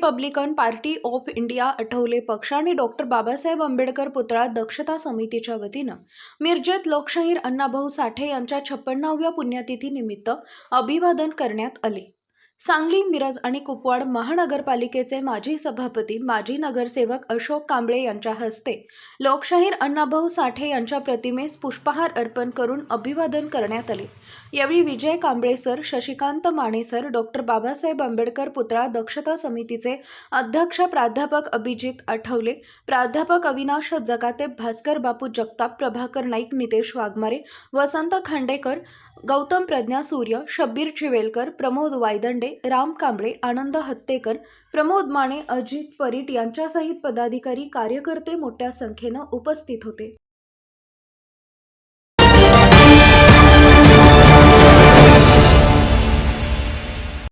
Republican party of India Athawale पक्ष आणि doctor Babasaheb Ambedkar पुतळा दक्षता समितीच्या वतीनं मिरजेत लोकशाहीर अण्णाभाऊ साठे यांच्या 56व्या पुण्यतिथी निमित्त अभिवादन करण्यात आले। सांगली, मिरज आणि कुपवाड महानगरपालिकेचे माजी सभापती, माजी नगरसेवक अशोक कांबळे यांच्या हस्ते लोकशाहीर अण्णाभाऊ साठे यांच्या प्रतिमेस पुष्पहार अर्पण करून अभिवादन करण्यात आले। यावेळी Vijay Kamble sir, Shashikant Mane sir, doctor Babasaheb Ambedkar पुतळा दक्षता समितीचे अध्यक्ष प्राध्यापक अभिजित आठवले, प्राध्यापक अविनाश जगाते, भास्कर बापू जगताप, प्रभाकर नाईक, नितेश वाघमारे, वसंत खांडेकर, गौतम प्रज्ञा सूर्य, शब्बीर चिवेलकर, प्रमोद वायदंडे, राम कांबळे, आनंद हत्तेकर, प्रमोद माने, अजित परीट यांच्यासहित पदाधिकारी, कार्यकर्ते मोठ्या संख्येने उपस्थित होते।